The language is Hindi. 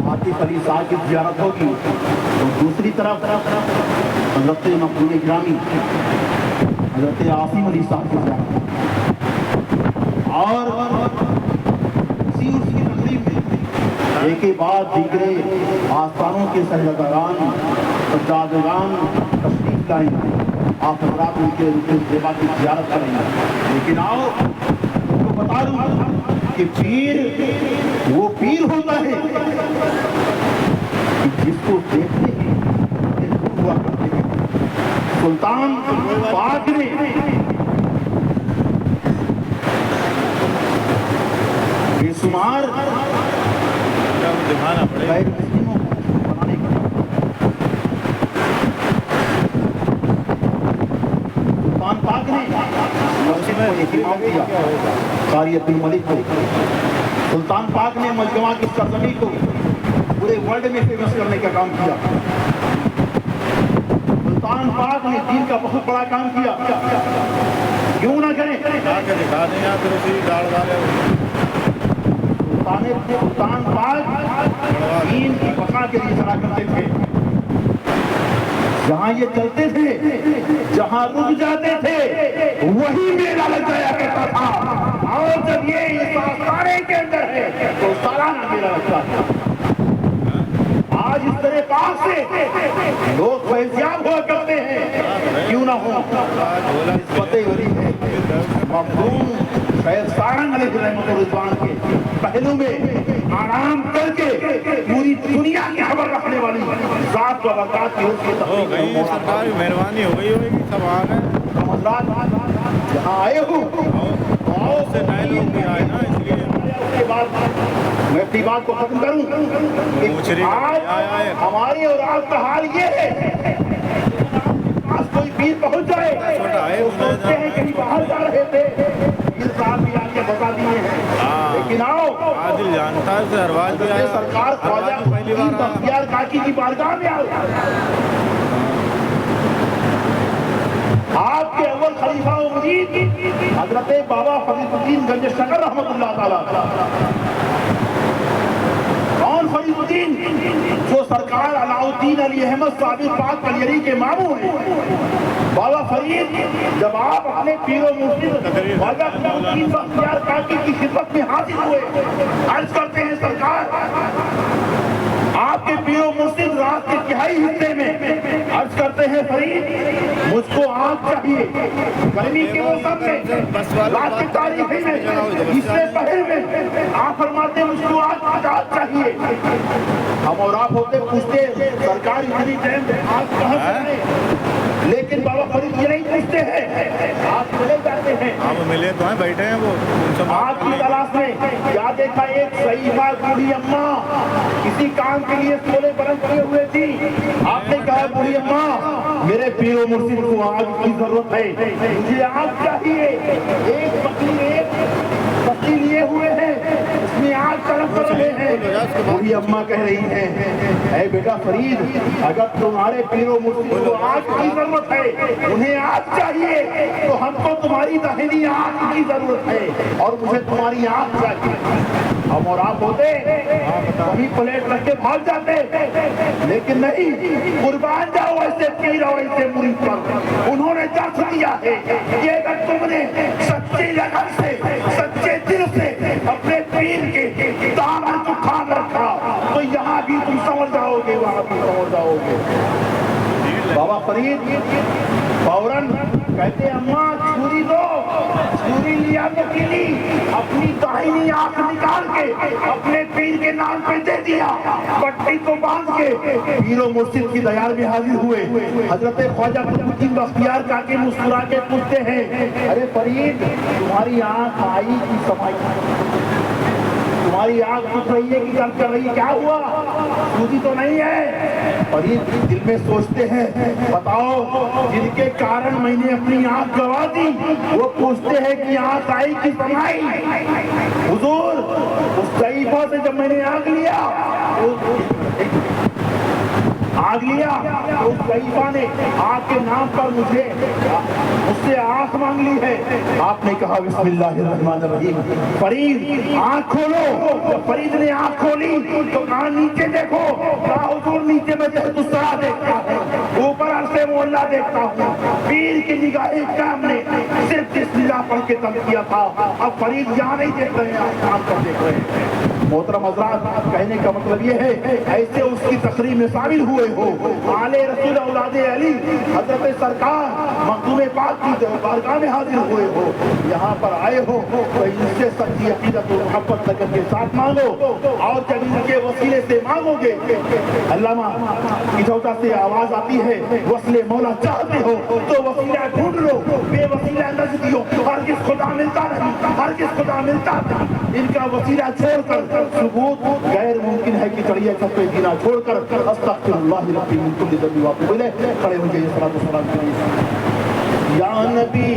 आतिफ अली साहब की ज़ियारत होगी, तो दूसरी तरफ हज़रत मक़बूल गिरामी हज़रत आसिम अली साहब की ज़ियारत और इसी उर्स की तकरीब में एक के बाद दीगरे आस्थानों के सरदारान सज्जादगान तशरीफ लाएंगे। आप हज़रात उनके ज़ेबा की ज़ियारत करेंगे। लेकिन आओ तो बता दूं कि पीर वो पीर होता है कि जिसको देखते हैं हुआ करते हैं। सुल्तान पाक ने बेशुमार दिखाना पड़ेगा मुस्लिमों को बनाने का सुल्तान पाक ने कारी अब्दुल मलिक को, सुल्तान पाक ने मजमा की सरजमी को पूरे वर्ल्ड में फेमस करने का काम किया। सुल्तान पाक ने दीन का बहुत बड़ा काम किया। क्यों ना करें? सुल्तान पाक दीन की बका के लिए चला करते थे। जहां ये चलते थे, जहां रुक जाते थे, वही मेला लग जाया करता था। और जब ये इस आस्थाने के अंदर है तो सालाना मेला लगता था। आज इस तरह पास से लोग फैज़याब हुआ करते हैं, क्यों ना हो। फतेह वली है मखदूम सैयद सारंग अलैहिर्रहमतुल्लाह के पहलू में आराम करके पूरी दुनिया की खबर रखने वाली ज़ात व बरक़ात की सरकार मेहरबानी हो गई होगी। सब आ गए यहाँ आए हो से नए लोग भी आए ना, इसलिए उसके बाद मैं अपनी बात को खत्म करूं कि आज हमारे और आपका हाल ये है, आज कोई पीर पहुंच जाए तो सोचते हैं कहीं बाहर जा रहे थे, पीर साहब भी आके बता दिए हैं। लेकिन आओ आदिल जानता है सरवाज भी आया, सरकार ख्वाजा बख्तियार काकी की बारगाह में आओ। आपके अव्वल खलीफा व मुरीद हजरत बाबा फरीदुद्दीन गंज शकर रहमतुल्लाह ताला। कौन फरीदुद्दीन? जो सरकार अलाउद्दीन अली अहमद साबिर पाक कलियरी के मामू हैं। बाबा फरीद जब आप अपने पीरो मुर्शिद ख्वाजा फरीदुद्दीन बख्तियार काकी की खिदमत में हाजिर हुए, अर्ज करते हैं सरकार आपके पीरो मुर्शिद रात के तिहाई हिस्से में अर्ज करते हैं फरीद मुझको आग चाहिए। गर्मी के मौसम में रात की तारीखी में इससे पहर में आप फरमाते मुझको आग चाहिए। हम और आप होते पूछते सरकार इतनी टाइम आग कहाँ से? लेकिन बाबा फरीद ये नहीं पूछते हैं, आप चले जाते हैं। आप मिले तो हैं, बैठे हैं वो आग की तलाश में। क्या देखा? एक सईफा बूढ़ी अम्मा किसी काम के लिए सोले बरस किए हुए थी। आपने कहा बूढ़ी अम्मा मेरे पीरो मुर्शिद को आग की जरूरत है, मुझे आग चाहिए। एक बकरी लिए हुए हैं, उसमें आग तड़प रहे हैं। बूढ़ी अम्मा कह रही है ऐ बेटा फरीद, अगर तुम्हारे पीरो मुर्शिद को आग की जरूरत है, उन्हें आग चाहिए, तो हमको तुम्हारी दाहिनी आग की जरूरत है और मुझे तुम्हारी आग चाहिए। हम और आप होते वही प्लेट रख के भाग जाते, लेकिन नहीं, कुर्बान जाओ ऐसे पीर और ऐसे मुरीद पर। उन्होंने दर्श दिया है कि अगर तुमने सच्ची लगन से, सच्चे दिल से अपने पीर के दामन को थाम रखा तो यहाँ भी तुम समझ जाओगे, वहाँ भी समझ जाओगे। बाबा फरीद फौरन कहते अम्मा छुरी दो। छुरी लिया तो किली अपनी दाहिनी आंख निकाल के अपने पीर के नाम पे दे दिया। पट्टी को बांध के पीरो मुर्शिद की दयाल में हाजिर हुए। हजरत ख्वाजा फरीदुद्दीन बख्तियार काकी मुस्कुरा के पूछते हैं अरे फरीद तुम्हारी आंख आई की समाई? तुम्हारी आंख उठ रही है कि चल कर रही है? क्या हुआ? सूझी तो नहीं है? फरीद दिल में सोचते हैं बताओ जिनके कारण मैंने अपनी आंख गवा दी वो पूछते हैं कि आंख आई कि समाई? हुजूर उस सईफा से जब मैंने आंख लिया मांग लिया तो उस सईफा ने आपके नाम पर मुझसे आंख मांग ली है। आपने कहा बिस्मिल्लाहिर्रहमानिर्रहीम, फरीद आंख खोलो। जब फरीद ने आंख खोली तो कहा नीचे देखो। कहा हुजूर नीचे में जहदुस्सरा देखता है, ऊपर अरसे मोहल्ला देखता हूँ। पीर की निगाहे काम ने सिर्फ बिस्मिल्लाह पढ़ के तम किया था। अब फरीद यहाँ नहीं देख रहे हैं, आप काम पर देख रहे हैं। मोहतरम हज़रात, कहने का मतलब ये है ऐसे उसकी तकरीर में शामिल हुए हो। आले रसूल औलादे अली हजरत सरकार मखदूम पाक की बारगाह में हाजिर हुए हो, यहाँ पर आए हो तो इनसे सच्ची अकीदत और मोहब्बत लगन के साथ मांगो। और जब इनके वसीले से मांगोगे, अल्लामा इधौता से आवाज आती है, वसीले मौला चाहते हो तो वसीला ढूंढ लो, बेवसीला नजदियो हरगिज़ खुदा मिलता नहीं, हरगिज़ खुदा मिलता नहीं। इनका वसीला छोड़कर सबूत गैर मुमकिन है कि चढ़िया छत पे जीना छोड़कर अस्तगफिरुल्लाह रब्बी मिन कुल्ली ज़ंबि व अतूबु इलैह खड़े हो जाइए। सलातो सलाम या नबी।